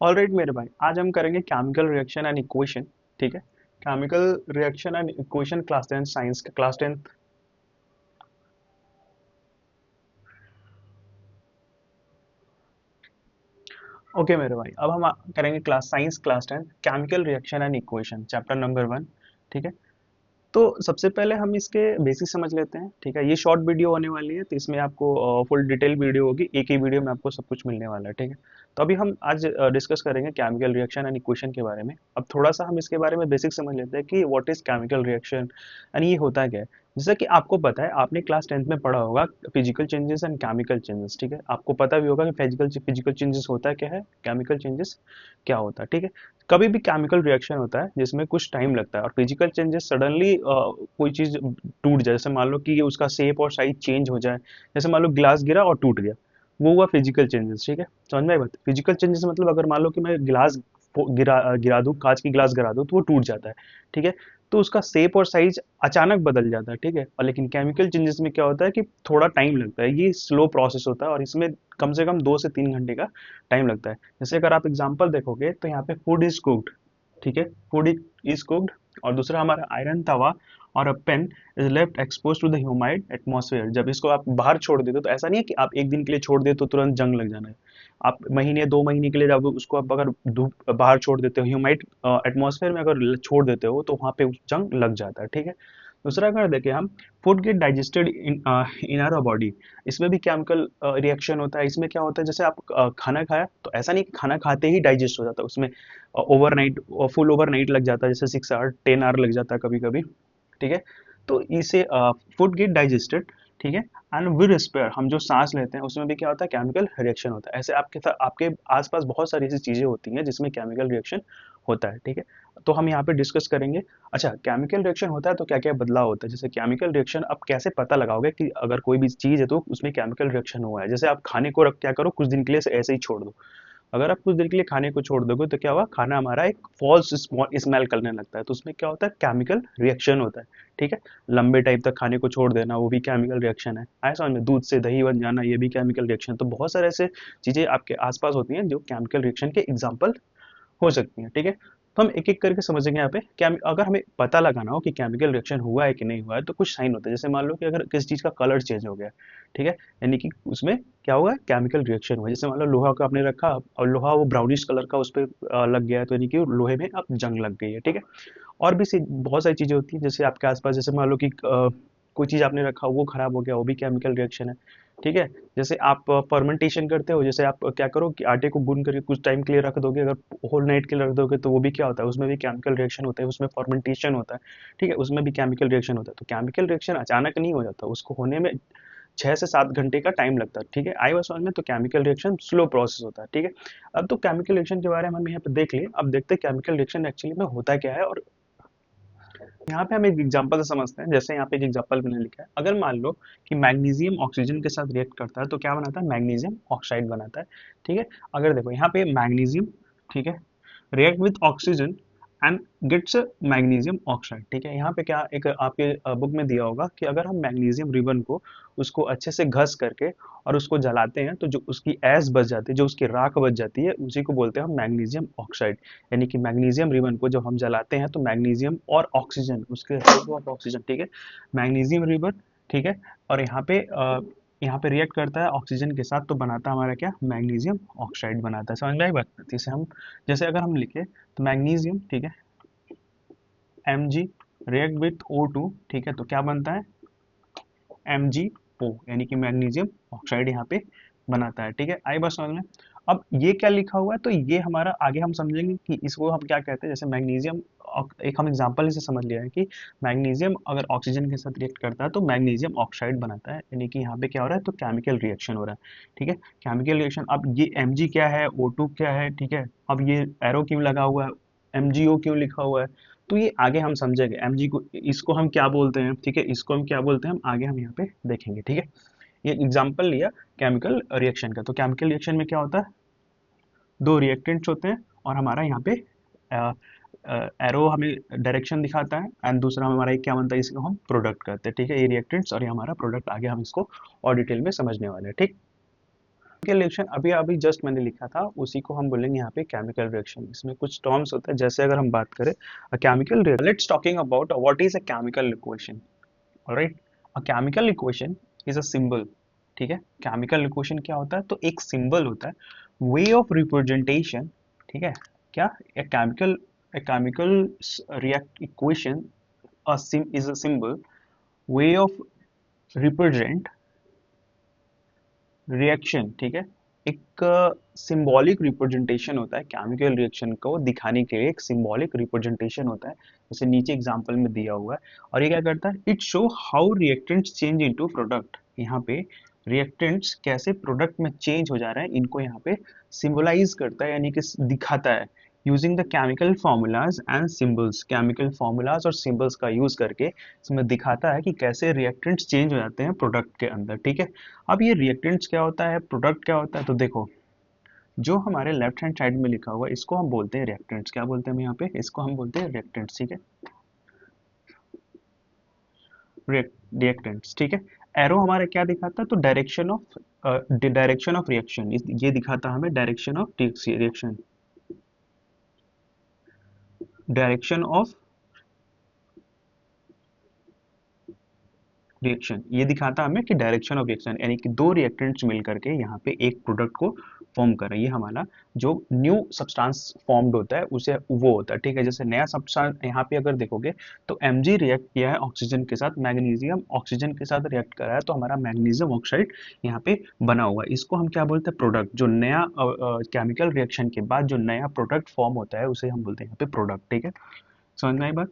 Alright मेरे भाई, आज हम करेंगे केमिकल रिएक्शन एंड इक्वेशन। ठीक है, chemical reaction and equation class 10 science का क्लास 10। ओके मेरे भाई, अब हम करेंगे class science class 10 chemical reaction and equation chapter number 1। ठीक है, तो सबसे पहले हम इसके बेसिक समझ लेते हैं। ठीक है, ये शॉर्ट वीडियो होने वाली है, तो इसमें आपको फुल डिटेल वीडियो होगी, एक ही वीडियो में आपको सब कुछ मिलने वाला है। ठीक है, तो अभी हम आज डिस्कस करेंगे केमिकल रिएक्शन एंड इक्वेशन के बारे में। अब थोड़ा सा हम इसके बारे में बेसिक समझ लेते हैं कि what is chemical reaction and ये होता क्या है। जैसा कि आपको पता है, आपने क्लास 10th में पढ़ा होगा physical changes and chemical changes. ठीक है, आपको पता भी होगा कि फिजिकल फिजिकल चेंजेस होता है क्या है, केमिकल चेंजेस क्या होता है। ठीक है, कभी भी केमिकल रिएक्शन होता है जिसमें कुछ टाइम लगता है, और फिजिकल चेंजेस सडनली कोई चीज टूट जाए, जैसे मान लो कि ये उसका शेप और साइज चेंज हो जाए। जैसे मान लो ग्लास गिरा और टूट गया, वो हुआ फिजिकल चेंजेस। ठीक है, समझ में आई बात। फिजिकल चेंजेस मतलब अगर मान लो कि मैं गिलास गिरा दूं, कांच की गिलास गिरा दूं, तो वो टूट जाता है। ठीक है, तो उसका शेप और साइज अचानक बदल जाता है। ठीक है, और लेकिन केमिकल चेंजेस में क्या होता है कि थोड़ा टाइम लगता है, ये स्लो प्रोसेस होता है, और इसमें कम से कम 2 से 3 घंटे का टाइम लगता है। जैसे अगर आप एग्जांपल देखोगे तो यहाँ पे फूड इज कुक्ड। ठीक है, फूड इज कुक्ड, और दूसरा हमारा आयरन तवा और a pan is left expose to the humid atmosphere. जब इसको आप बाहर छोड़ देते हो, तो ऐसा नहीं है कि आप एक दिन के लिए छोड़ देते हो तो तुरंत जंग लग जाना है। आप महीने 2 महीने के लिए जब उसको आप अगर धूप बाहर छोड़ देते हो, ह्यूमाइड एटमॉस्फेयर में अगर छोड़ देते हो, तो वहाँ पे जंग लग जाता है। ठीक है, दूसरा अगर देखें हम, food get digested in our body. इसमें भी केमिकल रिएक्शन होता है। इसमें क्या होता है, जैसे आप खाना खाया, तो ऐसा नहीं कि खाना खाते ही डाइजेस्ट हो जाता है, उसमें ओवरनाइट, फुल ओवरनाइट लग जाता है, जैसे 6 आवर 10 आवर लग जाता है कभी कभी। ठीक है, तो इसे फूड गेट डाइजेस्टेड। ठीक है, एंड वी रिस्पायर, हम जो सांस लेते हैं उसमें भी क्या होता है, केमिकल रिएक्शन होता है। ऐसे आपके साथ आपके आसपास बहुत सारी ऐसी चीजें होती हैं जिसमें केमिकल रिएक्शन होता है। ठीक है, तो हम यहाँ पे डिस्कस करेंगे। अच्छा, केमिकल रिएक्शन होता है तो क्या क्या बदलाव होता है। जैसे केमिकल रिएक्शन, आप कैसे पता लगाओगे कि अगर कोई भी चीज है तो उसमें केमिकल रिएक्शन हुआ है। जैसे आप खाने को रख क्या करो, कुछ दिन के लिए ऐसे ही छोड़ दो। अगर आप कुछ देर के लिए खाने को छोड़ दोगे, तो क्या होगा, खाना हमारा एक फॉल्स स्मेल करने लगता है, तो उसमें क्या होता है, केमिकल रिएक्शन होता है। ठीक है, लंबे टाइम तक खाने को छोड़ देना, वो भी केमिकल रिएक्शन है। आया समझ में, दूध से दही बन जाना, ये भी केमिकल रिएक्शन। तो बहुत सारे ऐसे चीजें आपके आसपास होती हैं जो केमिकल रिएक्शन के एग्जाम्पल हो सकती हैं। ठीक है, तो हम एक एक करके समझेंगे यहाँ पे। क्या अगर हमें पता लगाना हो कि केमिकल रिएक्शन हुआ है कि नहीं हुआ है, तो कुछ साइन होता है। जैसे मान लो कि अगर किसी चीज का कलर चेंज हो गया, ठीक है, यानी कि उसमें क्या हुआ, केमिकल रिएक्शन हुआ है। जैसे मान लो लोहा को आपने रखा, और लोहा वो ब्राउनिश कलर का उस पर लग गया है, तो यानी कि लोहे में अब जंग लग गई है। ठीक है, और भी बहुत सारी चीजें होती हैं। जैसे आपके आसपास, जैसे मान लो कि कोई चीज आपने रखा, वो खराब हो गया, वो भी केमिकल रिएक्शन है। ठीक है, जैसे आप फर्मेंटेशन करते हो, जैसे आप क्या करो कि आटे को गूंद करके कुछ टाइम के लिए रख दोगे, अगर होल नाइट के लिए रख दोगे, तो वो भी क्या होता है, उसमें भी केमिकल रिएक्शन होता है, उसमें फर्मेंटेशन होता है। ठीक है, उसमें भी केमिकल रिएक्शन होता है। तो केमिकल रिएक्शन अचानक नहीं हो जाता, उसको होने में 6 से 7 घंटे का टाइम लगता है। ठीक है, आई वाज समझ में। तो केमिकल रिएक्शन स्लो प्रोसेस होता है। ठीक है, अब तो केमिकल रिएक्शन के बारे में हम यहाँ पे देख लिए। अब देखते हैं केमिकल रिएक्शन एक्चुअली में होता क्या है। और यहाँ पे हम एक एग्जांपल से समझते हैं। जैसे यहाँ पे एक एग्जांपल मैंने लिखा है, अगर मान लो कि मैग्नीशियम ऑक्सीजन के साथ रिएक्ट करता है, तो क्या बनाता है, मैग्नीशियम ऑक्साइड बनाता है। ठीक है, अगर देखो यहाँ पे मैग्नीशियम, ठीक है, react with oxygen and gets magnesium oxide. ठीक है, यहाँ पे क्या एक आपके बुक में दिया होगा कि अगर हम मैग्नीशियम रिबन को, उसको अच्छे से घस करके और उसको जलाते हैं, तो जो उसकी ऐश बच जाती है, जो उसकी राख बच जाती है, उसी को बोलते हैं हम मैग्नीशियम ऑक्साइड। यानी कि मैग्नीशियम रिबन को जब हम जलाते हैं, तो मैग्नीशियम और ऑक्सीजन, उसके ऑक्सीजन, ठीक है, मैग्नीशियम रिबन, ठीक है, और यहाँ पे रिएक्ट करता है ऑक्सीजन के साथ, तो बनाता है हमारा क्या, मैग्नीशियम ऑक्साइड बनाता है। समझ में आई बात। इसे हम, जैसे अगर हम लिखे, तो मैग्नीशियम, ठीक है, Mg रिएक्ट विथ O2, ठीक है, तो क्या बनता है, MgO, यानी कि मैग्नीशियम ऑक्साइड यहाँ पे बनाता है। ठीक है, आई बात समझ में। अब ये क्या लिखा हुआ है, तो ये हमारा आगे हम समझेंगे कि इसको हम क्या कहते हैं। जैसे मैग्नीशियम, एक हम एग्जांपल इसे समझ लिया है कि मैग्नीशियम अगर ऑक्सीजन के साथ रिएक्ट करता है, तो मैग्नीशियम ऑक्साइड बनाता है, यानी कि यहाँ पे क्या हो रहा है, तो केमिकल रिएक्शन हो रहा है। ठीक है, केमिकल रिएक्शन। अब ये Mg क्या है, O2 क्या है, ठीक है, अब ये एरो क्यों लगा हुआ है, MgO क्यों लिखा हुआ है, तो ये आगे हम समझेंगे। Mg को, इसको हम क्या बोलते हैं, ठीक है, इसको हम क्या बोलते हैं, हम आगे हम यहाँ पे देखेंगे। ठीक है, ये एग्जांपल लिया केमिकल रिएक्शन का। तो केमिकल रिएक्शन में क्या होता है, दो रिएक्टेंट्स होते हैं, और हमारा यहाँ पे एरो हमें डायरेक्शन दिखाता है, एंड दूसरा हमारा एक क्या बनता है, इसको हम प्रोडक्ट कहते हैं। ठीक है, ये रिएक्टेंट्स और ये हमारा प्रोडक्ट, आगे हम इसको और डिटेल में समझने वाले हैं। ठीक, केमिकल रिएक्शन अभी अभी जस्ट मैंने लिखा था, उसी को हम बोलेंगे यहाँ पे केमिकल रिएक्शन। इसमें कुछ टर्म्स होते हैं, जैसे अगर हम बात करें chemical reaction, let's talking about what is a chemical equation. Alright, a chemical equation is a symbol. ठीक है, केमिकल इक्वेशन क्या होता है, तो एक सिंबल होता है, वे ऑफ रिप्रेजेंटेशन। ठीक है, क्या a chemical react equation is a symbol, way of represent reaction. ठीक है, एक सिंबॉलिक रिप्रेजेंटेशन होता है केमिकल रिएक्शन को दिखाने के लिए, एक सिंबॉलिक रिप्रेजेंटेशन होता है, जैसे नीचे एग्जांपल में दिया हुआ है। और ये क्या करता है, it show how reactants change into product. यहाँ पे रिएक्टेंट्स कैसे प्रोडक्ट में चेंज हो जा रहे हैं, इनको यहाँ पे सिंबलाइज करता है, यानी कि दिखाता है, using the chemical formulas and symbols. Chemical formulas और सिंबल्स का यूज करके इसमें दिखाता है कि कैसे रिएक्टेंट्स चेंज हो जाते हैं प्रोडक्ट के अंदर। ठीक है, अब ये रिएक्टेंट्स क्या होता है, प्रोडक्ट क्या होता है, तो देखो जो हमारे लेफ्ट हैंड साइड में लिखा हुआ है इसको हम बोलते हैं रिएक्टेंट्स। क्या बोलते हैं हम यहाँ पे, इसको हम बोलते हैं रिएक्टेंट्स। ठीक है, रिएक्टेंट्स। ठीक है, एरो हमारा क्या दिखाता है, तो डायरेक्शन ऑफ रिएक्शन, ये दिखाता है हमें direction of reaction, direction of reaction, ये दिखाता हमें कि डायरेक्शन ऑफ रिएक्शन, यानी कि दो रिएक्टेंट्स मिल करके यहाँ पे एक प्रोडक्ट को फॉर्म कर रहे हैं। ये हमारा जो न्यू सब्सटेंस फॉर्म्ड होता है उसे वो होता है। ठीक है, जैसे नया सब्सटेंस यहाँ पे अगर देखोगे तो Mg रिएक्ट किया है ऑक्सीजन के साथ, मैग्नीशियम ऑक्सीजन के साथ रिएक्ट कर रहा है, तो हमारा मैग्नीशियम ऑक्साइड यहाँ पे बना हुआ है। इसको हम क्या बोलते हैं, प्रोडक्ट। जो नया केमिकल रिएक्शन के बाद जो नया प्रोडक्ट फॉर्म होता है उसे हम बोलते हैं यहाँ पे प्रोडक्ट। ठीक है, समझ में आई बात,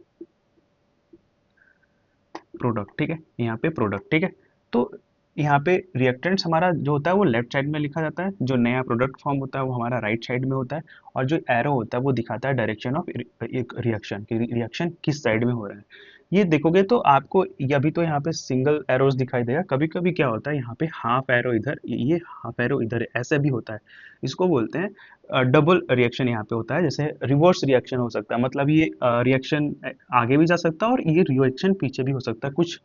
प्रोडक्ट। ठीक है, यहाँ पे प्रोडक्ट। ठीक है, तो यहाँ पे रिएक्टेंट्स हमारा जो होता है वो लेफ्ट साइड में लिखा जाता है, जो नया प्रोडक्ट फॉर्म होता है वो हमारा राइट साइड में होता है, और जो एरो होता है वो दिखाता है डायरेक्शन ऑफ एक रिएक्शन, कि रिएक्शन किस साइड में हो रहा है। ये देखोगे तो आपको ये अभी तो यहाँ पे सिंगल एरोस दिखाई देगा, कभी कभी क्या होता है यहाँ पे हाफ एरो इधर, ये हाफ एरो इधर, ऐसे भी होता है। इसको बोलते हैं डबल रिएक्शन यहाँ पे होता है, जैसे रिवर्स रिएक्शन हो सकता है, मतलब ये रिएक्शन आगे भी जा सकता है और ये रिएक्शन पीछे भी हो सकता है। कुछ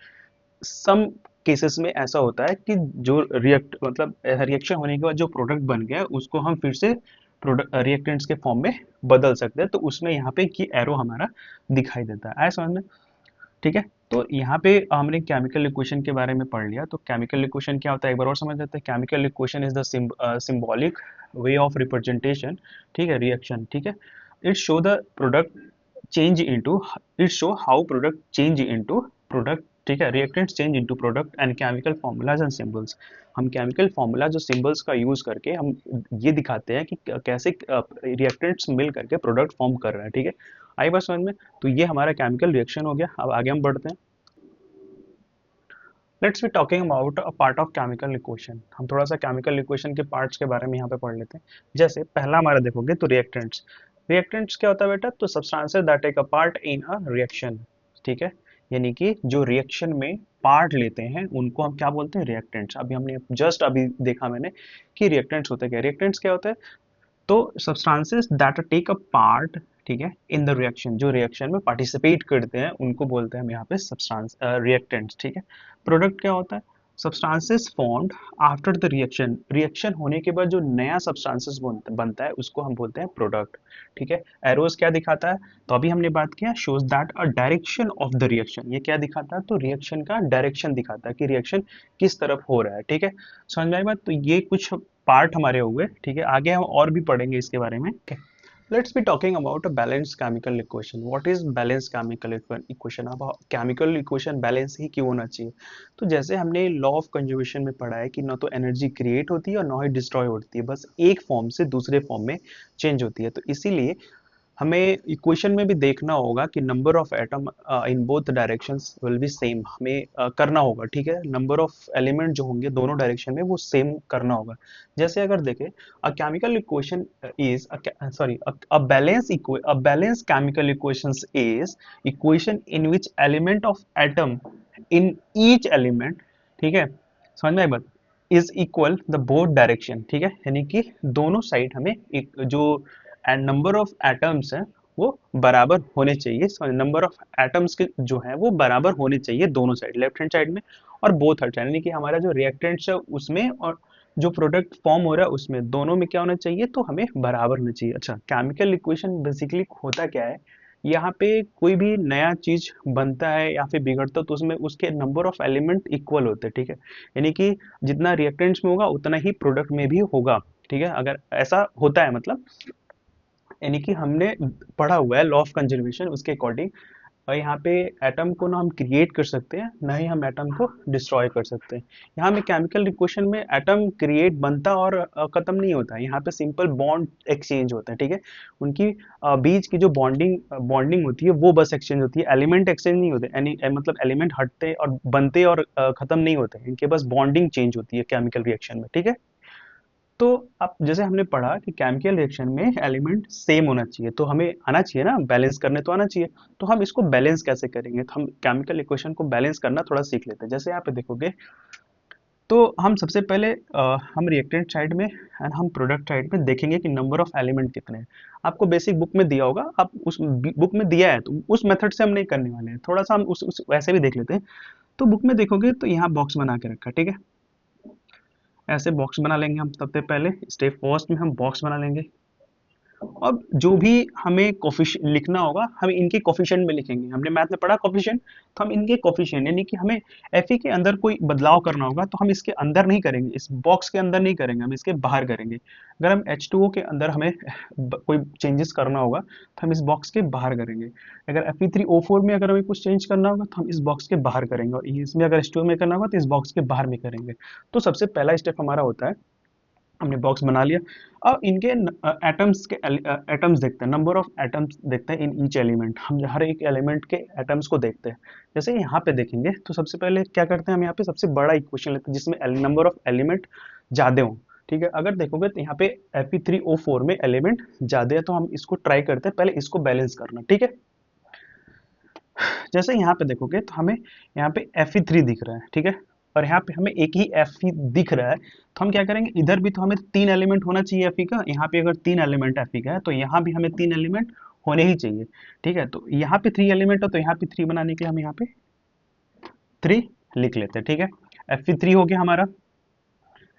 सम केसेस में ऐसा होता है कि जो रिएक्शन होने के बाद जो प्रोडक्ट बन गया है उसको हम फिर से प्रोडक्ट रिएक्टेंट्स के फॉर्म में बदल सकते हैं, तो उसमें यहाँ पे की एरो हमारा दिखाई देता है। आया समझ में, ठीक है। तो यहाँ पे हमने केमिकल इक्वेशन के बारे में पढ़ लिया, तो केमिकल इक्वेशन क्या होता है एक बार और समझ लेते हैं। Chemical equation is the symbolic way of representation, ठीक है, रिएक्शन। ठीक है, it show the product change into, it show how product change into product. ठीक है, reactants change into product and chemical formulas and symbols. हम chemical formulas और symbols का use करके हम ये दिखाते हैं कि कैसे रिएक्टेंट्स मिल करके प्रोडक्ट फॉर्म कर रहा है। ठीक है, आई बात समझ में। तो ये हमारा केमिकल रिएक्शन हो गया। अब आगे हम बढ़ते हैं। Let's be talking about a part of chemical equation. हम थोड़ा सा केमिकल इक्वेशन के पार्ट्स के बारे में यहाँ पे पढ़ लेते हैं। जैसे पहला हमारा देखोगे तो रिएक्टेंट्स। रिएक्टेंट्स क्या होता है बेटा, तो substances that take a part in a reaction. ठीक है, यानी कि जो रिएक्शन में पार्ट लेते हैं उनको हम क्या बोलते हैं, रिएक्टेंट्स। अभी हमने जस्ट अभी देखा मैंने कि रिएक्टेंट्स होते क्या, रिएक्टेंट्स क्या होते हैं, तो substances that take a part, ठीक है, इन द रिएक्शन, जो रिएक्शन में पार्टिसिपेट करते हैं उनको बोलते हैं हम यहाँ पे सब्सटेंस रिएक्टेंट्स। ठीक है, प्रोडक्ट क्या होता है, substances formed after the reaction, reaction होने के बाद जो नया सब्सटेंसेस बनता है उसको हम बोलते हैं प्रोडक्ट। ठीक है, एरोस क्या दिखाता है, तो अभी हमने बात किया, shows that a direction of the reaction. ये क्या दिखाता है, तो रिएक्शन का डायरेक्शन दिखाता है कि रिएक्शन किस तरफ हो रहा है। ठीक है, समझ में आई बात। तो ये कुछ पार्ट हमारे हुए। ठीक है, आगे हम और भी पढ़ेंगे इसके बारे में। Let's be talking about a balanced chemical equation. What is balanced chemical equation? अब केमिकल इक्वेशन बैलेंस ही क्यों होना चाहिए, तो जैसे हमने लॉ ऑफ कंजर्वेशन में पढ़ा है कि ना तो एनर्जी क्रिएट होती है और ना ही डिस्ट्रॉय होती है, बस एक फॉर्म से दूसरे फॉर्म में चेंज होती है। तो इसीलिए हमें इक्वेशन में भी देखना होगा कि number of atom in both directions will be same, हमें करना होगा। ठीक है, नंबर ऑफ एलिमेंट जो होंगे दोनों डायरेक्शन में वो सेम करना होगा। जैसे अगर देखें, अ chemical equation is sorry a balance chemical equations is equation in which element of atom in each element, ठीक है, समझ में आई बात, is equal the both direction. ठीक है, यानी कि दोनों साइड हमें एक जो एंड नंबर ऑफ एटम्स हैं वो बराबर होने चाहिए। नंबर ऑफ एटम्स के जो है वो बराबर होने चाहिए दोनों साइड, लेफ्ट हैंड साइड में और बोथ हैंड साइड, यानी कि हमारा जो रिएक्टेंट्स है उसमें और जो प्रोडक्ट फॉर्म हो रहा है उसमें दोनों में क्या होना चाहिए, तो हमें बराबर होना चाहिए। अच्छा, केमिकल इक्वेशन बेसिकली होता क्या है, यहाँ पे कोई भी नया चीज बनता है या फिर बिगड़ता है तो उसमें उसके नंबर ऑफ एलिमेंट इक्वल होते हैं, ठीक है। यानी कि जितना रिएक्टेंट्स में होगा उतना ही प्रोडक्ट में भी होगा, ठीक है। अगर ऐसा होता है मतलब, यानी कि हमने पढ़ा हुआ है लॉ ऑफ कंजर्वेशन, उसके अकॉर्डिंग। और यहाँ पे एटम को ना हम क्रिएट कर सकते हैं, ना ही हम एटम को डिस्ट्रॉय कर सकते हैं। यहाँ में केमिकल इक्वेशन में एटम क्रिएट बनता और खत्म नहीं होता है, यहाँ पे सिंपल बॉन्ड एक्सचेंज होता है, ठीक है। उनकी बीच की जो बॉन्डिंग बॉन्डिंग होती है वो बस एक्सचेंज होती है, एलिमेंट एक्सचेंज नहीं होते। मतलब एलिमेंट हटते और बनते और खत्म नहीं होते, इनके बस बॉन्डिंग चेंज होती है केमिकल रिएक्शन में, ठीक है। तो अब जैसे हमने पढ़ा कि केमिकल रिएक्शन में एलिमेंट सेम होना चाहिए, तो हमें आना चाहिए ना, बैलेंस करने तो आना चाहिए। तो हम इसको बैलेंस कैसे करेंगे, तो हम केमिकल इक्वेशन को बैलेंस करना थोड़ा सीख लेते हैं। जैसे यहाँ पे देखोगे, तो हम सबसे पहले हम रिएक्टेंट साइड में एंड हम प्रोडक्ट साइड में देखेंगे कि नंबर ऑफ एलिमेंट कितने हैं। आपको बेसिक बुक में दिया होगा, आप उस बुक में दिया है तो उस मेथड से हम नहीं करने वाले हैं, थोड़ा सा हम उस वैसे भी देख लेते हैं। तो बुक में देखोगे तो यहाँ बॉक्स बना के रखा है, ठीक है। ऐसे बॉक्स बना लेंगे हम, सबसे पहले स्टेप फर्स्ट में हम बॉक्स बना लेंगे। अब जो भी हमें कोफिशिएंट लिखना होगा, हम इनके कोफिशिएंट में लिखेंगे। हमने मैथ में पढ़ा कोफिशिएंट, तो हम इनके कोफिशिएंट, यानी कि हमें एफ के अंदर कोई बदलाव करना होगा तो हम इसके अंदर नहीं करेंगे, इस बॉक्स के अंदर नहीं करेंगे, हम इसके बाहर करेंगे। अगर हम H2O के अंदर हमें कोई चेंजेस करना होगा तो हम इस बॉक्स के बाहर करेंगे। अगर Fe3O4 में अगर हमें कुछ चेंज करना होगा तो हम इस बॉक्स के बाहर करेंगे, और इसमें अगर H2O में करना होगा तो इस बॉक्स के बाहर में करेंगे। तो सबसे पहला स्टेप हमारा होता है, हमने बॉक्स बना लिया। अब इनके एटम्स के एटम्स देखते हैं, नंबर ऑफ एटम्स देखते हैं इन ईच एलिमेंट। हम हर एक एलिमेंट के एटम्स को देखते हैं। जैसे यहाँ पे देखेंगे तो सबसे पहले क्या करते हैं, हम यहाँ पे सबसे बड़ा इक्वेशन लेते हैं जिसमें नंबर ऑफ एलिमेंट ज्यादा हो, ठीक है। अगर देखोगे तो यहाँ पे Fe3O4 में एलिमेंट ज्यादा है, तो हम इसको ट्राई करते हैं पहले इसको बैलेंस करना, ठीक है। जैसे यहाँ पे देखोगे तो हमें यहाँ पे Fe3 दिख रहा है, ठीक है। और यहाँ पे हमें एक ही Fe दिख रहा है, तो हम क्या करेंगे, इधर भी तो हमें 3 एलिमेंट होना चाहिए Fe का। यहाँ पे अगर 3 एलिमेंट Fe का है तो यहाँ भी हमें 3 एलिमेंट होने ही चाहिए, ठीक है। तो यहाँ पे 3 एलिमेंट है, तो यहाँ पे 3 बनाने के लिए हम यहाँ पे 3 लिख लेते हैं, ठीक है। Fe3 हो गया हमारा,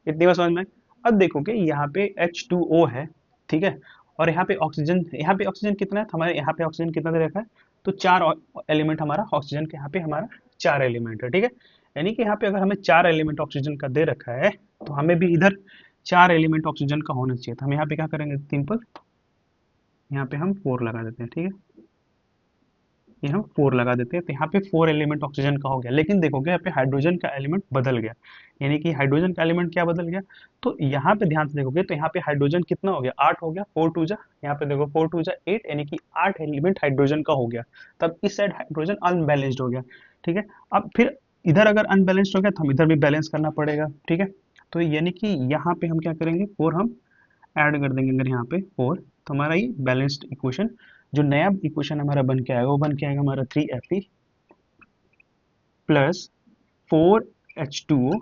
इतनी बात समझ में। अब देखोगे यहाँ पे H2O है, ठीक है। और यहाँ पे ऑक्सीजन कितना है, तो हमारे यहाँ पे ऑक्सीजन कितना दे रखा है, तो 4 एलिमेंट हमारा ऑक्सीजन के, यहाँ पे हमारा 4 एलिमेंट है, ठीक है। यानी कि यहाँ पे अगर हमें 4 एलिमेंट ऑक्सीजन का दे रखा है तो हमें भी इधर 4 एलिमेंट ऑक्सीजन का होना चाहिए। तो हम यहाँ पे क्या करेंगे, सिंपल यहाँ पे हम 4 लगा देते हैं, ठीक है। ये हम 4 लगा देते हैं, तो यहाँ पे 4 एलिमेंट ऑक्सीजन का हो गया। लेकिन देखोगे यहाँ पे हाइड्रोजन का एलिमेंट बदल गया, यानी कि हाइड्रोजन का एलिमेंट क्या बदल गया, तो यहाँ पे ध्यान से देखोगे तो यहाँ पे हाइड्रोजन कितना हो गया, 8 हो गया, 4 टू जा, यहाँ पे देखो 4 टू जा 8, यानी कि 8 एलिमेंट हाइड्रोजन का हो गया। तब इस साइड हाइड्रोजन अनबैलेंस्ड हो गया, ठीक है। अब फिर इधर अगर अनबैलेंस्ड हो गया तो हम इधर भी बैलेंस करना पड़ेगा, ठीक है। तो यानी कि यहाँ पे हम क्या करेंगे, 4 हम ऐड कर देंगे, अगर यहाँ पे 4, तो हमारा ये बैलेंस्ड इक्वेशन, जो नया इक्वेशन हमारा बन के आएगा वो बन के आएगा हमारा 3Fe प्लस 4H2O,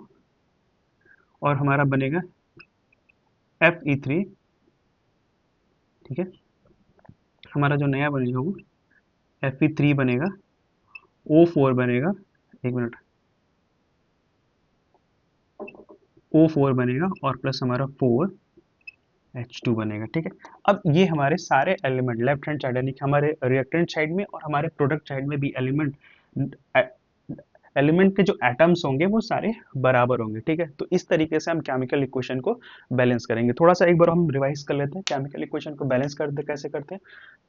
और हमारा बनेगा Fe3, ठीक है। हमारा जो नया बनेगा वो Fe3 बनेगा, O4 बनेगा, एक मिनट, O4 बनेगा और प्लस हमारा 4H2 बनेगा, ठीक है। अब ये हमारे सारे एलिमेंट लेफ्ट हैंड साइड, यानी कि हमारे रिएक्टेंट साइड में और हमारे प्रोडक्ट साइड में भी एलिमेंट के जो एटम्स होंगे वो सारे बराबर होंगे, ठीक है। तो इस तरीके से हम केमिकल इक्वेशन को बैलेंस करेंगे। थोड़ा सा एक बार हम रिवाइज कर लेते हैं केमिकल इक्वेशन को बैलेंस करते कैसे करते हैं।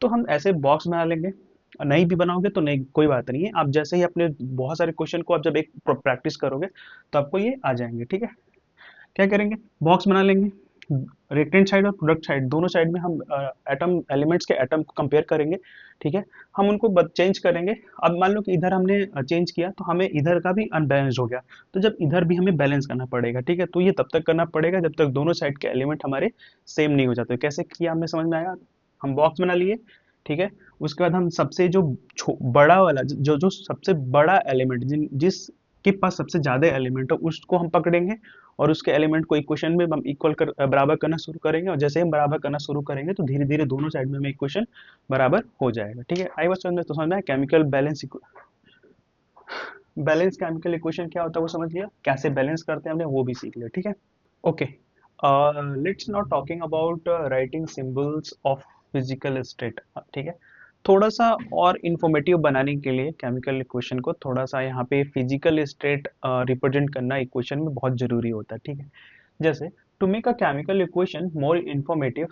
तो हम ऐसे बॉक्स बना लेंगे, नहीं भी बनाओगे तो नहीं, कोई बात नहीं है। आप जैसे ही अपने बहुत सारे क्वेश्चन को आप जब एक प्रैक्टिस करोगे तो आपको ये आ जाएंगे, ठीक है। क्या करेंगे, बॉक्स बना लेंगे, रिएक्टेंट साइड और प्रोडक्ट साइड दोनों साइड में हम एटम एलिमेंट्स के एटम को कंपेयर करेंगे, ठीक है। हम उनको चेंज करेंगे। अब मान लो कि इधर हमने चेंज किया तो हमें इधर का भी अनबैलेंस्ड हो गया, तो जब इधर भी हमें बैलेंस करना पड़ेगा, ठीक है। तो ये तब तक करना पड़ेगा जब तक दोनों साइड के एलिमेंट हमारे सेम नहीं हो जाते। कैसे किया हमें समझ में आया, हम बॉक्स बना लिए, ठीक है। उसके बाद हम सबसे जो बड़ा वाला जो जो सबसे बड़ा एलिमेंट जिस के पास सबसे ज्यादा एलिमेंट है उसको हम पकड़ेंगे, और उसके एलिमेंट को इक्वेशन में हम इक्वल कर बराबर करना शुरू करेंगे। और जैसे हम बराबर करना शुरू करेंगे तो धीरे धीरे दोनों साइड में इक्वेशन बराबर हो जाएगा, ठीक है। आई बात समझ में, तो समझ में केमिकल बैलेंस केमिकल इक्वेशन क्या होता है वो समझ लिया, कैसे बैलेंस करते हैं हमने वो भी सीख लिया, ठीक है। Okay, let's not talking about writing symbols of physical state, ठीक है। थोड़ा सा और इंफॉर्मेटिव बनाने के लिए केमिकल इक्वेशन को थोड़ा सा यहाँ पे फिजिकल स्टेट रिप्रेजेंट करना इक्वेशन में बहुत जरूरी होता है, ठीक है। जैसे to make a chemical equation more informative,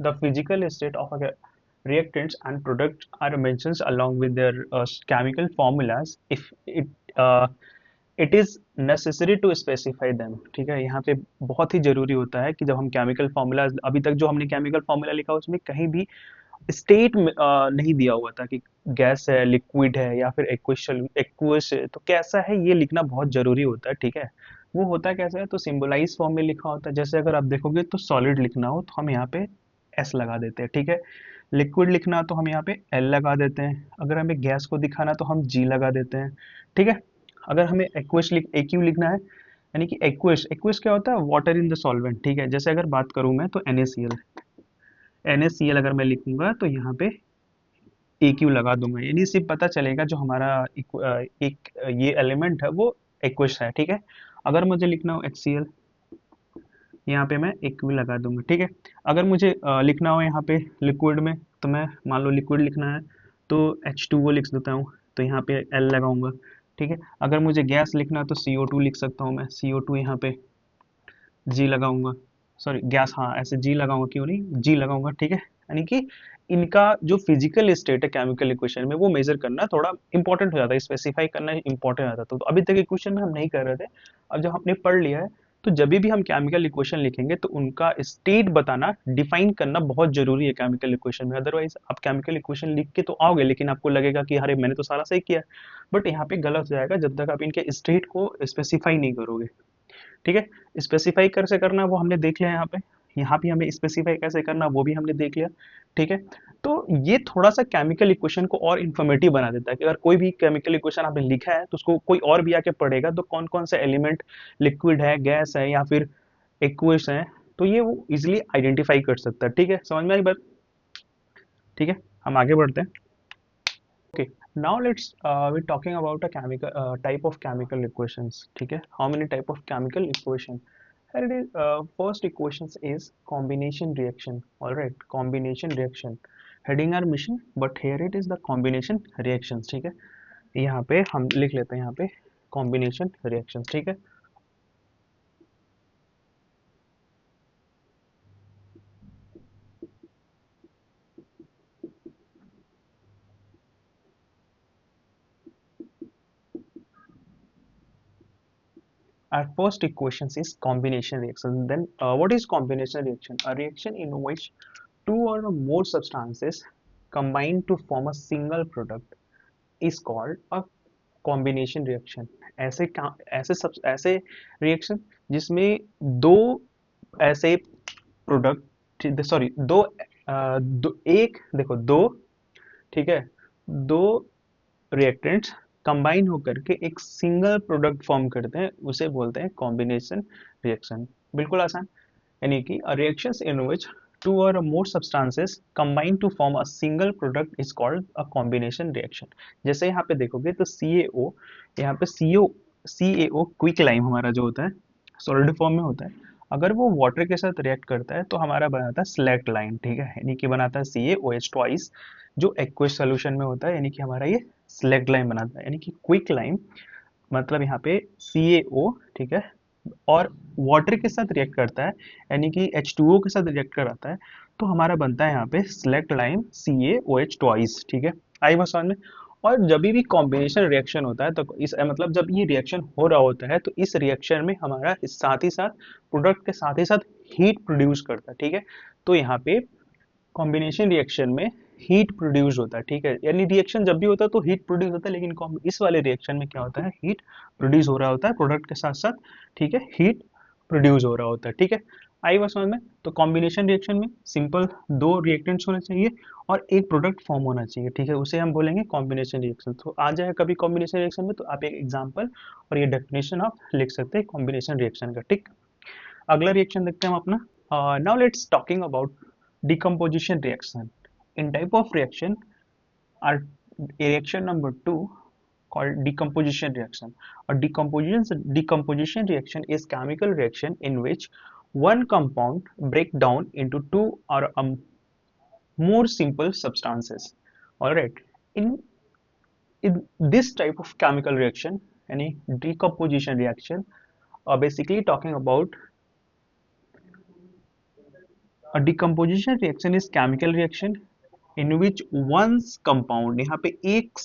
the physical state of a reactants and products are mentioned along with their chemical formulas if it is necessary to specify them, ठीक है। यहाँ पे बहुत ही जरूरी होता है कि जब हम केमिकल फार्मूला, अभी तक जो हमने केमिकल फार्मूला लिखा उसमें कहीं भी स्टेट नहीं दिया हुआ था कि गैस है, लिक्विड है या फिर एक्वस है, तो कैसा है ये लिखना बहुत जरूरी होता है, ठीक है। वो होता कैसा है, तो सिंबलाइज फॉर्म में लिखा होता है। जैसे अगर आप देखोगे तो सॉलिड लिखना हो तो हम यहाँ पे एस लगा देते हैं, ठीक है। लिक्विड लिखना तो हम यहाँ पे एल लगा देते हैं। अगर हमें गैस को दिखाना तो हम जी लगा देते हैं, ठीक है। अगर हमें एक्यू लिखना है, यानी कि एक्वस, एक्वस क्या होता है, वाटर इन द सॉल्वेंट, ठीक है। जैसे अगर बात करूं मैं तो NaCl, NaCl अगर मैं लिखूंगा तो यहाँ पे AQ लगा दूंगा, यानी सिर्फ पता चलेगा जो हमारा एक ये एलिमेंट है वो एक्वस है, ठीक है। अगर मुझे लिखना हो HCl, यहाँ पे मैं एक भी लगा दूंगा, ठीक है। अगर मुझे लिखना हो यहाँ पे लिक्विड में, तो मैं मान लो लिक्विड लिखना है तो H2O लिख देता हूँ, तो यहाँ पे L लगाऊंगा, ठीक है। अगर मुझे गैस लिखना है तो CO2 लिख सकता हूँ मैं, CO2 यहाँ पे जी लगाऊंगा, सॉरी गैस, हाँ ऐसे जी लगाऊंगा, क्यों नहीं जी लगाऊंगा, ठीक है। यानी कि इनका जो फिजिकल स्टेट है केमिकल इक्वेशन में वो मेजर करना थोड़ा इंपॉर्टेंट हो जाता है, स्पेसिफाई करना इंपॉर्टेंट हो जाता है। तो अभी तक इक्वेशन में हम नहीं कर रहे थे, अब जब हमने पढ़ लिया है तो जब भी हम केमिकल इक्वेशन लिखेंगे तो उनका स्टेट बताना, डिफाइन करना बहुत जरूरी है केमिकल इक्वेशन में। अदरवाइज आप केमिकल इक्वेशन लिख के तो आओगे लेकिन आपको लगेगा कि अरे मैंने तो सारा सही किया, बट यहाँ पे गलत हो जाएगा जब तक आप इनके स्टेट को स्पेसिफाई नहीं करोगे, ठीक है। स्पेसिफाई कैसे करना वो हमने देख लिया, यहाँ पे हमें स्पेसिफाई कैसे करना वो भी हमने देख लिया, ठीक है। तो ये थोड़ा सा केमिकल इक्वेशन को और इन्फॉर्मेटिव बना देता है कि अगर कोई भी केमिकल इक्वेशन आपने लिखा है तो उसको कोई और भी आके पढ़ेगा तो कौन कौन से एलिमेंट, लिक्विड है, गैस है या फिर एक्वस है, तो ये वो इजिली आइडेंटिफाई कर सकता है, ठीक है। समझ में आई बात, ठीक है। हम आगे बढ़ते हैं। Okay, now we're talking about a chemical type of chemical equations, ठीक है। how many type of chemical equation, here it is, first equations is combination reaction, all right, combination reaction, heading our mission, but here it is the combination reactions, ठीक है। यहाँ पे हम लिख लेते हैं यहाँ पे combination reactions, ठीक है। Our first equation is combination reaction. Then, what is combination reaction? A reaction in which two or more substances combine to form a single product is called a combination reaction. ऐसे reaction जिसमें दो ऐसे product, sorry एक देखो दो, ठीक है, दो रिएक्टेंट्स कंबाइन होकर के एक सिंगल प्रोडक्ट फॉर्म करते हैं, उसे बोलते हैं कॉम्बिनेशन रिएक्शन। बिल्कुल आसान, यानी कि reactions in which two or more substances combine to form a single product is called a combination reaction। जैसे यहाँ पे देखोगे तो CaO, यहाँ पे CaO क्विक लाइम हमारा जो होता है सॉलिड फॉर्म में होता है, अगर वो वाटर के साथ रिएक्ट करता है तो हमारा बनाता है स्लैक्ट लाइन, ठीक है। यानी कि बनाता है CaOH ट्वाइस, जो एक्वस सोल्यूशन में होता है, यानी कि हमारा ये स्लैक्ट लाइन बनाता है, यानी कि क्विक लाइम, मतलब यहाँ पे CaO, ठीक है, और वाटर के साथ रिएक्ट करता है, यानी कि H2O के साथ रिएक्ट कराता है, तो हमारा बनता है यहाँ पे सिलेक्ट लाइम CaOH ट्वाइस, ठीक है। आई बात समझ में। और जब भी कॉम्बिनेशन रिएक्शन होता है तो इस मतलब जब ये रिएक्शन हो रहा होता है तो इस रिएक्शन में हमारा साथ ही साथ प्रोडक्ट के साथ ही साथ हीट प्रोड्यूस करता है, ठीक है। तो यहाँ पे कॉम्बिनेशन रिएक्शन में हीट प्रोड्यूस होता है, ठीक है। यानी रिएक्शन जब भी होता है तो हीट प्रोड्यूस होता है, लेकिन इस वाले रिएक्शन में क्या होता है, हीट प्रोड्यूस हो रहा होता है प्रोडक्ट के साथ साथ, ठीक है, हीट प्रोड्यूस हो रहा होता है, ठीक है। आई बात समझ में। तो कॉम्बिनेशन रिएक्शन में सिंपल दो रिएक्टेंट्स होने चाहिए और एक प्रोडक्ट फॉर्म होना चाहिए, ठीक है, उसे हम बोलेंगे कॉम्बिनेशन रिएक्शन। तो आ जाए कभी कॉम्बिनेशन रिएक्शन में तो आप एक एग्जाम्पल और ये डेफिनेशन आप लिख सकते हैं कॉम्बिनेशन रिएक्शन का, ठीक। अगला रिएक्शन देखते हैं हम अपना। Now let's talking about decomposition reaction. In type of reaction, our reaction number two, called decomposition reaction. A decomposition reaction is chemical reaction in which one compound break down into two or more simple substances. All right. In in this type of chemical reaction, any decomposition reaction, are basically talking about a decomposition reaction is chemical reaction in which one's compound, यहाँ पे एक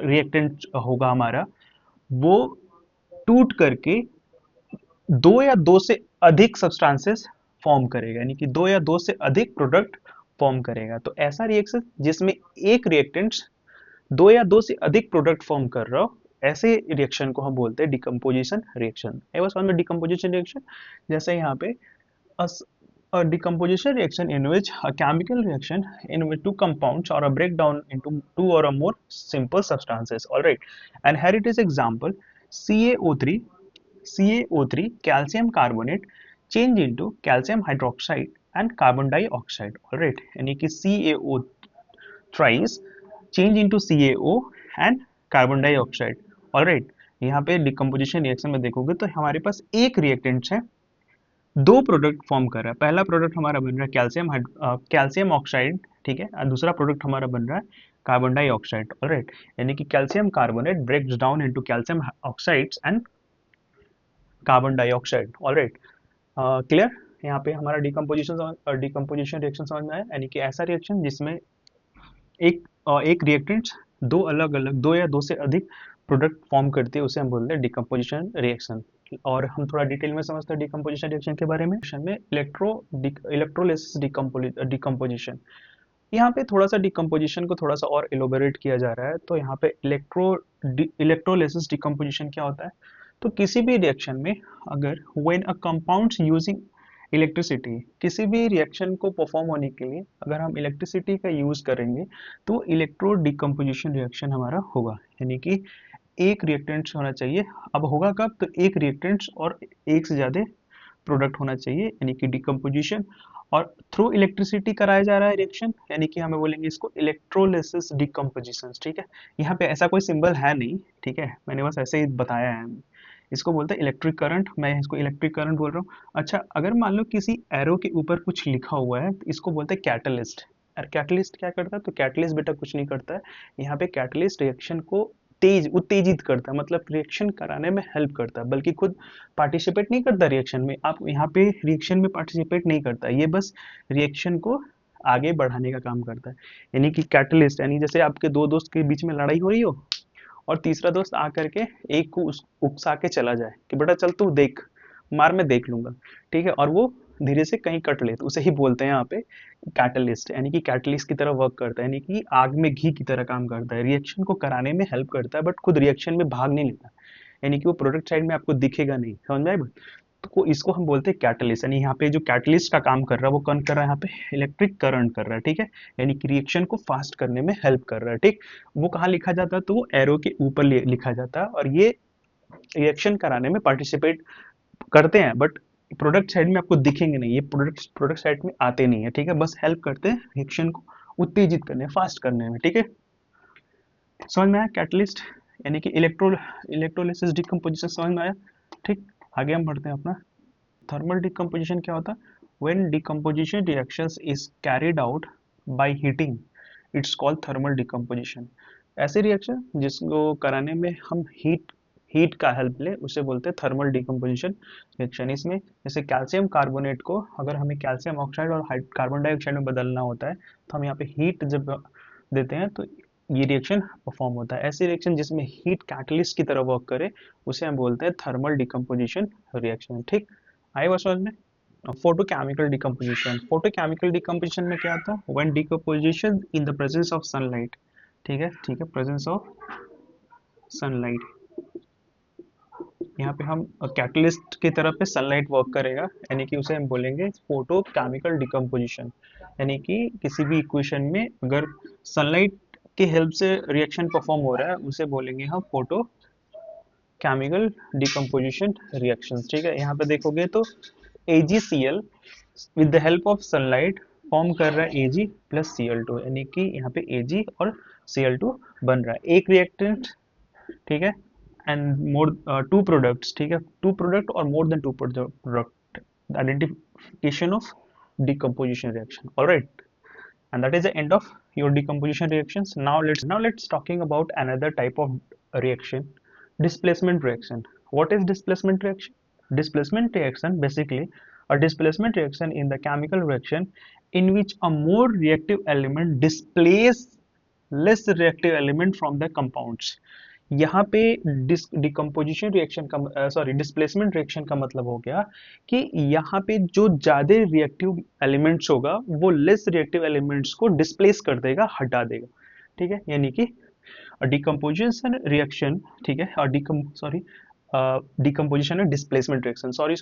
reactant होगा हमारा, वो टूट करके दो या दो से अधिक सब्सटेंसेस फॉर्म करेगा, यानी कि दो या दो से अधिक प्रोडक्ट फॉर्म करेगा। तो ऐसा रिएक्शन जिसमें एक रिएक्टेंट दो या दो से अधिक प्रोडक्ट फॉर्म कर रहा हो, ऐसे रिएक्शन को हम बोलते हैं डिकम्पोजिशन रिएक्शन। आई वाज में डिकम्पोजिशन रिएक्शन, जैसे यहाँ पे a decomposition reaction in which a chemical reaction in which two compounds or a breakdown into two or a more simple substances. All right, and here it is example: CaO3 calcium carbonate change into calcium hydroxide and carbon dioxide. All right, यानी कि CaO thrice change into CaO and carbon dioxide. All right, यहाँ पे decomposition reaction में देखोगे तो हमारे पास एक reactant है, दो प्रोडक्ट फॉर्म कर रहा है। पहला प्रोडक्ट हमारा बन रहा है कैल्शियम ऑक्साइड, ठीक है, और दूसरा प्रोडक्ट हमारा बन रहा है कार्बन डाइऑक्साइड। ऑलराइट, यानी कि calcium carbonate breaks down into calcium oxides and carbon dioxide. Alright, clear? यहाँ पे हमारा डिकम्पोजिशन रिएक्शन समझ में आया, यानी कि ऐसा रिएक्शन जिसमें एक रिएक्टेंट दो या दो से अधिक प्रोडक्ट फॉर्म करती है, उसे हम बोलते हैं डिकम्पोजिशन रिएक्शन। और हम थोड़ा डिटेल में समझते हैं डिकम्पोजिशन रिएक्शन के बारे में। इलेक्ट्रोलिसिस डिकम्पोजिशन, यहाँ पे थोड़ा सा डिकम्पोजिशन को थोड़ा सा और एलोबरेट किया जा रहा है। तो यहाँ पे इलेक्ट्रोलिसिस डिकम्पोजिशन क्या होता है? तो किसी भी रिएक्शन में अगर when a compounds using electricity, किसी भी रिएक्शन को परफॉर्म होने के लिए अगर हम इलेक्ट्रिसिटी का यूज करेंगे तो इलेक्ट्रो डिकम्पोजिशन रिएक्शन हमारा होगा, यानी कि एक रिएक्टेंट्स होना चाहिए। अब होगा कब? तो एक रिएक्टेंट्स और एक से ज़्यादा प्रोडक्ट होना चाहिए, यानी कि डिकम्पोजिशन, और थ्रू इलेक्ट्रिसिटी कराया जा रहा है रिएक्शन, यानी कि हमें बोलेंगे इसको इलेक्ट्रोलिसिस डिकम्पोजिशन। ठीक है, यहाँ पे ऐसा कोई सिंबल है नहीं, ठीक है, मैंने बस ऐसे ही बताया है। इसको बोलते हैं इलेक्ट्रिक करंट, मैं इसको इलेक्ट्रिक करंट बोल रहा हूँ। अच्छा, अगर मान लो किसी एरो के ऊपर कुछ लिखा हुआ है तो इसको बोलते हैं कैटलिस्ट। और कैटलिस्ट क्या करता है? तो कैटलिस्ट बेटा कुछ नहीं करता है, यहाँ पे कैटलिस्ट रिएक्शन को उत्तेजित करता है, मतलब रिएक्शन कराने में हेल्प करता है, बल्कि खुद पार्टिसिपेट नहीं करता रिएक्शन में। आप यहाँ पे रिएक्शन में पार्टिसिपेट नहीं करता, ये बस रिएक्शन को आगे बढ़ाने का काम करता है। यानी कि कैटलिस्ट, यानी जैसे आपके दो दोस्त के बीच में लड़ाई हो रही हो और तीसरा दोस्त आकर के एक को उकसा के चला जाए कि बेटा चल तू देख, मार मैं देख लूंगा, ठीक है, और वो धीरे से कहीं कट ले, तो उसे ही बोलते हैं यहाँ पे कैटलिस्ट, यानी कि कैटलिस्ट की तरह वर्क करता है, यानी कि आग में घी की तरह काम करता है, रिएक्शन को कराने में हेल्प करता है, बट खुद रिएक्शन में भाग नहीं लेता, यानी कि वो प्रोडक्ट साइड में आपको दिखेगा नहीं। समझ में आया? तो इसको हम बोलते हैं कैटलिस्ट, यानी यहाँ पे जो कैटलिस्ट का काम कर रहा है वो कौन कर रहा है? यहाँ पे इलेक्ट्रिक करंट कर रहा है, ठीक है, यानी कि रिएक्शन को फास्ट करने में हेल्प कर रहा है। ठीक, वो कहाँ लिखा जाता है? तो वो एरो के ऊपर लिखा जाता है, और ये रिएक्शन कराने में पार्टिसिपेट करते हैं, बट प्रोडक्ट साइड में आपको दिखेंगे नहीं, ये प्रोडक्ट साइड में आते नहीं है, ठीक है, बस हेल्प करते हैं रिएक्शन को उत्तेजित करने, फास्ट करने में। ठीक है, समझ में आया कैटलिस्ट, यानी कि इलेक्ट्रोलिसिस डिकम्पोजिशन समझ में आया? ठीक, आगे हम बढ़ते हैं अपना। थर्मल डिकम्पोजिशन क्या होता है? When decomposition reactions is carried out by heating, it's called thermal decomposition. ऐसे रिएक्शन जिसको कराने में हम हीट का हेल्प ले, उसे बोलते हैं थर्मल डिकम्पोजिशन रिएक्शन। इसमें जैसे कैल्शियम कार्बोनेट को अगर हमें कैल्शियम ऑक्साइड और कार्बन डाइऑक्साइड में बदलना होता है तो हम यहाँ पे हीट जब देते हैं तो ये रिएक्शन परफॉर्म होता है। ऐसे रिएक्शन जिसमें हीट कैटलिस्ट की तरह वर्क करे उसे हम बोलते हैं थर्मल डिकम्पोजिशन रिएक्शन। ठीक, आई बात समझ में? फोटोकेमिकल डिकम्पोजिशन, फोटोकेमिकल डिकम्पोजिशन में क्या आता है? When decomposition in the presence of sunlight, ठीक है, प्रेजेंस ऑफ सनलाइट, यहाँ पे हम कैटलिस्ट की तरफ पे सनलाइट वर्क करेगा, यानी कि उसे हम बोलेंगे फोटोकेमिकल डिकम्पोजिशन। यानी कि किसी भी इक्वेशन में अगर सनलाइट की हेल्प से रिएक्शन परफॉर्म हो रहा है उसे बोलेंगे हम फोटो केमिकल डिकम्पोजिशन रिएक्शंस। ठीक है, यहाँ पे देखोगे तो AgCl with the help of sunlight form कर रहा है Ag प्लस Cl2, यानी कि यहाँ पे Ag और Cl2 बन रहा है। एक रिएक्टेंट ठीक है, एंड मोर टू प्रोडक्ट्स, ठीक है, टू प्रोडक्ट और more than two product, identification of decomposition reaction. All right, and that is the end of your decomposition reactions. Now let's talking about another type of reaction, displacement reaction. What is displacement reaction? Displacement reaction, basically a displacement reaction in the chemical reaction in which a more reactive element displace less reactive element from the compounds. यहाँ पे decomposition reaction का sorry displacement reaction का मतलब हो गया कि यहाँ पे जो ज्यादा रिएक्टिव एलिमेंट्स होगा वो लेस रिएक्टिव एलिमेंट्स को डिस्प्लेस कर देगा, हटा देगा, ठीक है, यानी कि डिकम्पोजिशन रिएक्शन, ठीक है, और डिकम्पोजिशन है displacement reaction, sorry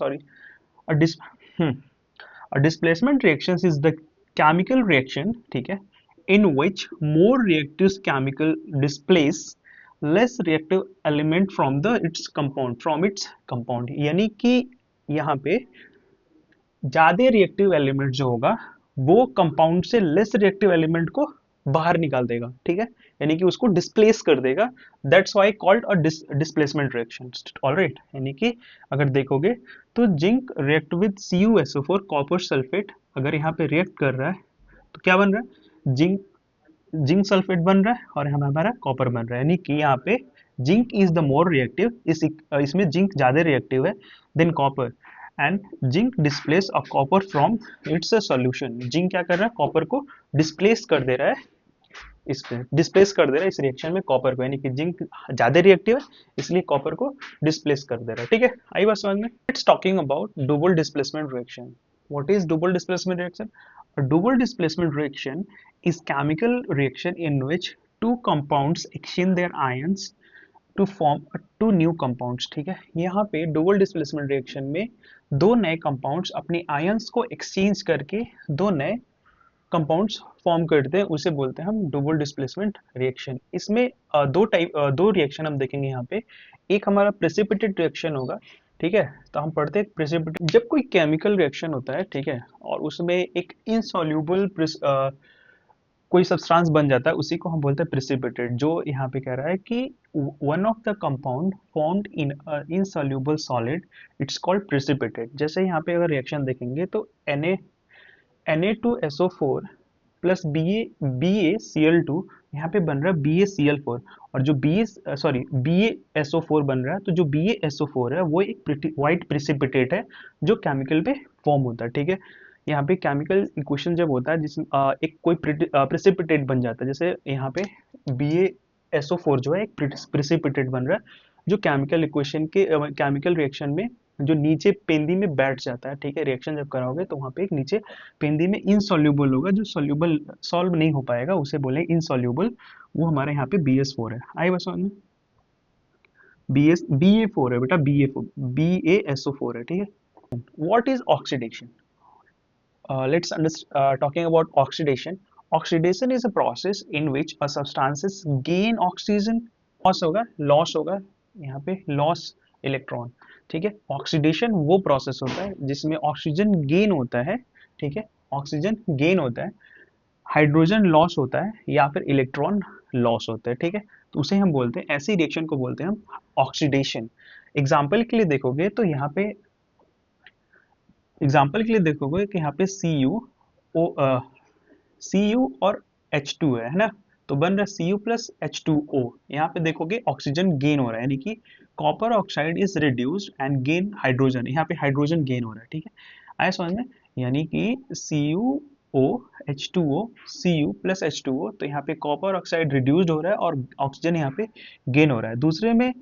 a dis hmm, a displacement reaction is the chemical reaction, ठीक है, in which more reactive chemical displace less reactive element from its compound, यानी कि यहाँ पे ज्यादा रिएक्टिव एलिमेंट जो होगा वो कंपाउंड से लेस रिएक्टिव एलिमेंट को बाहर निकाल देगा, ठीक है, यानी कि उसको डिस्प्लेस कर देगा, that's why called a displacement reaction. Alright, यानी कि अगर देखोगे तो zinc react with CuSO4 copper sulphate, अगर यहाँ पे रिएक्ट कर रहा है तो क्या बन रहा है, जिंक सल्फेट बन रहा है और यहाँ हमारा कॉपर बन रहा है, यानी कि यहाँ पे zinc is the more reactive, इसमें जिंक ज्यादा रिएक्टिव है than copper, and zinc displace a copper from it's a solution. Zinc क्या कर रहा है, कॉपर को डिस्प्लेस कर दे रहा है, इसमें डिस्प्लेस कर दे रहा है इस रिएक्शन में कॉपर को, यानी कि जिंक ज्यादा रिएक्टिव है इसलिए कॉपर को डिस्प्लेस कर दे रहा है, ठीक है, आई बात समझ में। It's talking about double displacement reaction. What is double displacement reaction? A double displacement reaction is chemical reaction in which two compounds exchange their ions to form two new compounds, ठीक है, यहाँ पे डबल डिस्प्लेसमेंट रिएक्शन में दो नए compounds अपने ions को exchange करके दो नए कंपाउंड्स फॉर्म करते हैं, उसे बोलते हैं हम डबल डिस्प्लेसमेंट रिएक्शन। इसमें दो रिएक्शन हम देखेंगे यहाँ पे, एक हमारा प्रेसिपिटेट रिएक्शन होगा, ठीक है, तो हम पढ़ते हैं प्रेसिपिटेट, जब कोई केमिकल रिएक्शन होता है, ठीक है, और उसमें एक इनसॉल्यूबल कोई सब्सटेंस बन जाता है, उसी को हम बोलते हैं प्रेसिपिटेट। जो यहाँ पे कह रहा है कि one of the compound formed in insoluble solid it's called precipitate. जैसे यहाँ पे अगर रिएक्शन देखेंगे तो Na2SO4 प्लस BaCl2, यहाँ पे बन रहा है BaCl4, और जो BaSO4 बन रहा है, तो जो BaSO4 है वो एक वाइट प्रेसिपिटेट है जो केमिकल पे फॉर्म होता है, ठीक है। यहाँ पे केमिकल इक्वेशन जब होता है जिसमें एक कोई प्रेसिपिटेट बन जाता है, जैसे यहाँ पे BaSO4 जो है एक प्रेसिपिटेट बन रहा है जो केमिकल इक्वेशन के केमिकल रिएक्शन में जो नीचे पेंदी में बैठ जाता है, ठीक है, रिएक्शन जब कराओगे तो वहाँ पे एक नीचे पेंदी में इनसॉल्यूबल होगा, जो सॉल्व नहीं हो पाएगा उसे बोले इनसॉल्यूबल, वो हमारे यहाँ पे BS4 है, आई बस समझ में। BA4 है बेटा, BASO4 है, ठीक है। What is oxidation? Let's talking about oxidation. Oxidation is a process in which a substances gain oxygen, loss होगा यहाँ पे loss इलेक्ट्रॉन, ठीक है। ऑक्सीडेशन वो प्रोसेस होता है जिसमें ऑक्सीजन गेन होता है, ठीक है, ऑक्सीजन गेन होता है, हाइड्रोजन लॉस होता है या फिर इलेक्ट्रॉन लॉस होता है, ठीक है, तो उसे हम बोलते हैं, ऐसी रिएक्शन को बोलते हैं हम ऑक्सीडेशन। एग्जाम्पल के लिए देखोगे तो यहाँ पे एग्जाम्पल के लिए देखोगे कि यहाँ पे Cu और H2 है ना, तो बन रहा है Cu प्लस H2O। यहाँ पे देखोगे ऑक्सीजन गेन हो रहा है, यानी कि copper oxide is reduced and gain hydrogen, यहाँ पे हाइड्रोजन गेन हो रहा है, ठीक है, आया समझ में, यानी कि CuO H2O Cu plus H2O, तो यहाँ पे कॉपर ऑक्साइड रिड्यूस्ड हो रहा है और ऑक्सीजन यहाँ पे गेन हो रहा है। दूसरे में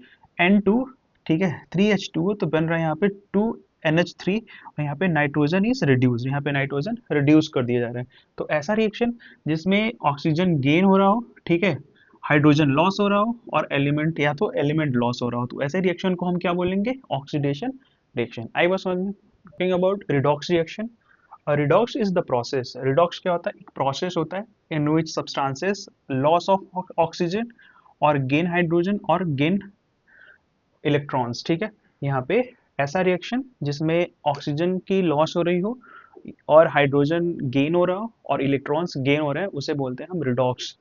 N2, ठीक है, 3H2O, तो बन रहा है यहाँ पे 2NH3 और यहाँ पे नाइट्रोजन इज रिड्यूस, यहाँ पे नाइट्रोजन रिड्यूस कर दिया जा रहा है। तो ऐसा रिएक्शन जिसमें ऑक्सीजन गेन हो रहा हो, ठीक है, हाइड्रोजन लॉस हो रहा हो और एलिमेंट या तो एलिमेंट लॉस हो रहा हो, तो ऐसे रिएक्शन को हम क्या बोलेंगे, oxidation reaction. I was talking about redox reaction. Redox is the process, redox क्या होता है, एक प्रोसेस होता है in which substances loss of oxygen और गेन हाइड्रोजन और गेन इलेक्ट्रॉन्स, ठीक है, यहाँ पे ऐसा रिएक्शन जिसमें ऑक्सीजन की लॉस हो रही हो और हाइड्रोजन गेन हो रहा हो और इलेक्ट्रॉन्स गेन हो रहे हैं, उसे बोलते हैं हम रिडॉक्स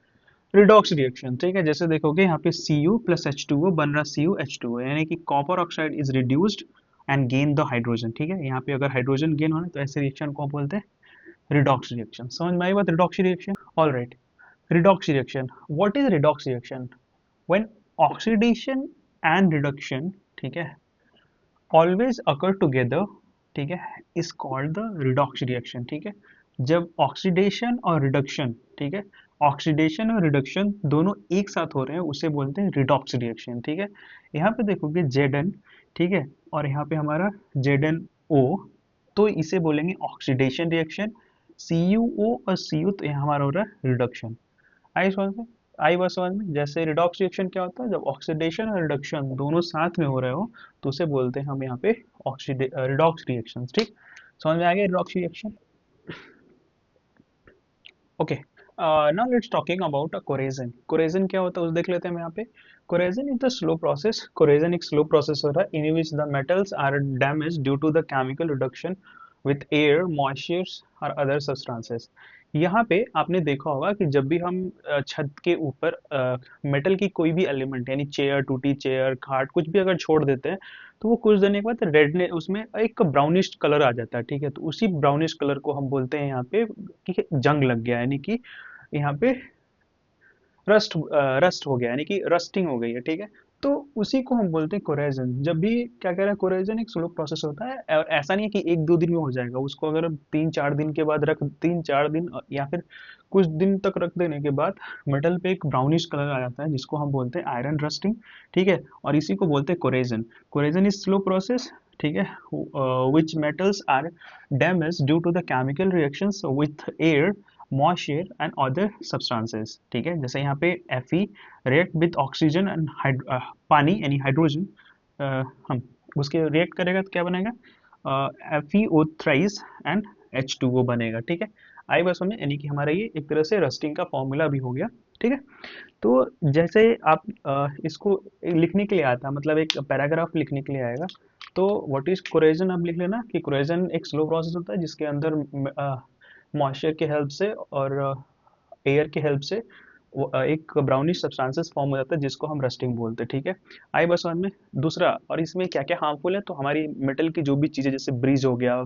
रिडॉक्स रिएक्शन, ठीक है, जैसे देखोगे यहाँ पे Cu प्लस H2O बन रहा CuH2O, यानी कि copper oxide is reduced and gain the hydrogen, ठीक है, यहाँ पे अगर हाइड्रोजन गेन हो तो ऐसे रिएक्शन को बोलते हैं रिडॉक्स रिएक्शन। समझ में आई बात redox reaction? All right, redox reaction, what is redox reaction? When oxidation and reduction, ठीक है, ऑलवेज अकर टुगेदर, ठीक है, is called the redox reaction, ठीक है, जब ऑक्सीडेशन और रिडक्शन, ठीक है, ऑक्सीडेशन और रिडक्शन दोनों एक साथ हो रहे हैं उसे बोलते हैं रिडॉक्स रिएक्शन, ठीक है। यहाँ पे देखोगे Zn, ठीक है, और यहाँ पे हमारा ZnO, तो इसे बोलेंगे ऑक्सीडेशन रिएक्शन। CuO और Cu तो यहाँ हमारा हो रहा है रिडक्शन। आई समझ में? आई बात समझ में? जैसे रिडॉक्स रिएक्शन क्या होता है, जब ऑक्सीडेशन और रिडक्शन दोनों साथ में हो रहे हो तो उसे बोलते हैं हम यहाँ पे ऑक्सीडे रिडॉक्स रिएक्शन, ठीक। समझ में आ गया redox reaction? Okay, now let's talking about corrosion. Corrosion क्या होता है उसे देख लेते हैं हम यहाँ पे। Corrosion is the slow process, corrosion एक स्लो प्रोसेस हो रहा है in which the metals are damage due to the chemical reduction with air moistures और अदर सब्सटेंसेस। यहाँ पे आपने देखा होगा कि जब भी हम छत के ऊपर मेटल की कोई भी एलिमेंट यानी चेयर, टूटी चेयर, खाट, कुछ भी अगर छोड़ देते हैं तो वो कुछ देने के बाद रेड ने उसमें एक ब्राउनिश कलर आ जाता है, ठीक है, तो उसी ब्राउनिश कलर को हम बोलते हैं यहाँ पे कि जंग लग गया, यानी कि यहाँ पे रस्ट हो गया, यानी कि रस्टिंग हो गई है, ठीक है। तो उसी को हम बोलते हैं कोरेजन। जब भी क्या कह रहे हैं, कोरेजन एक स्लो प्रोसेस होता है और ऐसा नहीं है कि एक दो दिन में हो जाएगा, उसको अगर हम 3-4 दिन के बाद रख 3-4 दिन या फिर कुछ दिन तक रख देने के बाद मेटल पे एक ब्राउनिश कलर आ जाता है जिसको हम बोलते हैं आयरन रस्टिंग, ठीक है, और इसी को बोलते हैं corrosion. Corrosion is slow process, ठीक है, which metals are damage due to the chemical reactions with air moisture and other substances, ठीक है, जैसे यहाँ पे Fe react with oxygen and पानी यानी हाइड्रोजन, हम उसके रिएक्ट करेगा तो क्या बनेगा, FeO3 एंड H2O बनेगा, ठीक है। आई बस में, यानी कि हमारा ये एक तरह से रस्टिंग का फॉर्मूला भी हो गया, ठीक है। तो जैसे आप इसको लिखने के लिए आता है, मतलब एक पैराग्राफ लिखने के लिए आएगा, तो व्हाट इज कोरेजन आप लिख लेना कि कोरेजन एक स्लो प्रोसेस होता है जिसके अंदर मॉइस्चर के हेल्प से और एयर के हेल्प से एक ब्राउनिश सब्सटेंसेस फॉर्म हो जाता है जिसको हम रस्टिंग बोलते हैं, ठीक है। आई बस समझ में? दूसरा, और इसमें क्या क्या हार्मफुल है, तो हमारी मेटल की जो भी चीज़ें जैसे ब्रिज हो गया,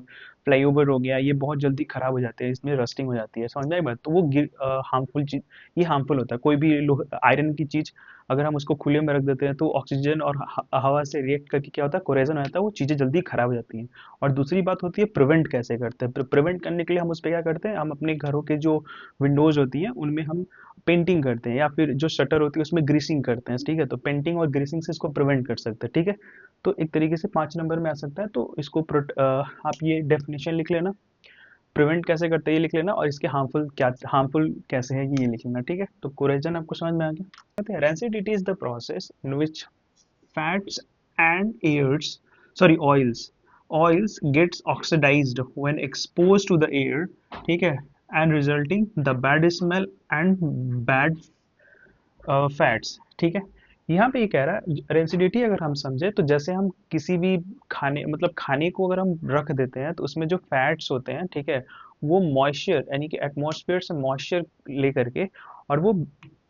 फ्लाईओवर हो गया, ये बहुत जल्दी खराब हो जाते हैं, इसमें रस्टिंग हो जाती है, समझ में आई बात? तो वो हार्मफुल चीज, ये हार्मफुल होता है। कोई भी आयरन की चीज अगर हम उसको खुले में रख देते हैं तो ऑक्सीजन और हवा से रिएक्ट करके क्या होता है, कोरेजन हो जाता है, वो चीज़ें जल्दी खराब हो जाती हैं। और दूसरी बात होती है प्रिवेंट कैसे करते हैं। प्रिवेंट करने के लिए हम उस पर क्या करते हैं, हम अपने घरों के जो विंडोज होती हैं उनमें हम पेंटिंग करते हैं, या फिर जो शटर होती है उसमें ग्रीसिंग करते हैं, ठीक है, तो पेंटिंग और ग्रीसिंग से इसको प्रिवेंट कर सकते हैं, ठीक है। तो एक तरीके से 5 नंबर में आ सकता है, तो इसको आप ये डेफिनेशन लिख लेना, प्रिवेंट कैसे करते हैं ये लिख लेना, और इसके हार्मफुल कैसे है ये लिख लेना, ठीक है। तो कोरेजन आपको समझ में आ गया। Rancidity is the process in which fats and airs, sorry, oils gets oxidized when exposed to the air, ठीक है, and resulting the bad smell and bad fats, ठीक है। यहाँ पे ये कह रहा है रेंसिडिटी अगर हम समझे तो जैसे हम किसी भी खाने, मतलब खाने को अगर हम रख देते हैं तो उसमें जो फैट्स होते हैं, ठीक है, वो मॉइस्चर यानी कि एटमॉस्फेयर से मॉइस्चर लेकर के और वो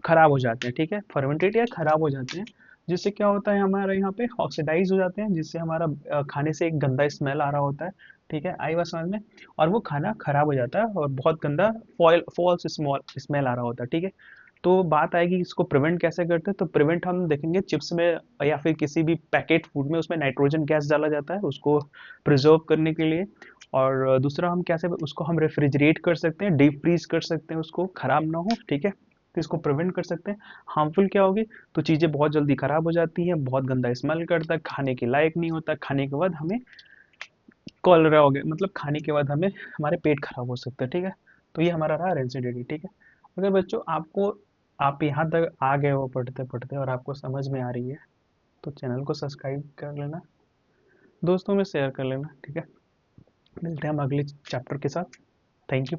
खराब हो जाते हैं, ठीक है, फर्मेंटेड या खराब हो जाते हैं, जिससे क्या होता है हमारे यहाँ पे ऑक्सीडाइज हो जाते हैं, जिससे हमारा खाने से एक गंदा स्मेल आ रहा होता है, ठीक है, आई बात समझ में, और वो खाना खराब हो जाता है और बहुत गंदा फॉल्स स्मेल आ रहा होता है, ठीक है। तो बात आएगी इसको प्रिवेंट कैसे करते हैं, तो प्रिवेंट हम देखेंगे चिप्स में या फिर किसी भी पैकेट फूड में, उसमें नाइट्रोजन गैस डाला जाता है उसको प्रिजर्व करने के लिए। और दूसरा हम कैसे उसको हम रेफ्रिजरेट कर सकते हैं, डीप फ्रीज कर सकते हैं, उसको खराब ना हो, ठीक है, तो इसको प्रिवेंट कर सकते हैं। हार्मफुल क्या होगी, तो चीज़ें बहुत जल्दी खराब हो जाती हैं, बहुत गंदा स्मेल करता है, खाने के लायक नहीं होता, खाने के बाद हमें कॉलरा हो गया, मतलब खाने के बाद हमें हमारे पेट खराब हो सकता है, ठीक है। तो ये हमारा रहा रेंसिडिटी, ठीक है। अगर बच्चों आपको, आप यहाँ तक आ गए हो पढ़ते पढ़ते और आपको समझ में आ रही है, तो चैनल को सब्सक्राइब कर लेना, दोस्तों में शेयर कर लेना, ठीक है। मिलते हैं हम अगले चैप्टर के साथ। Thank you.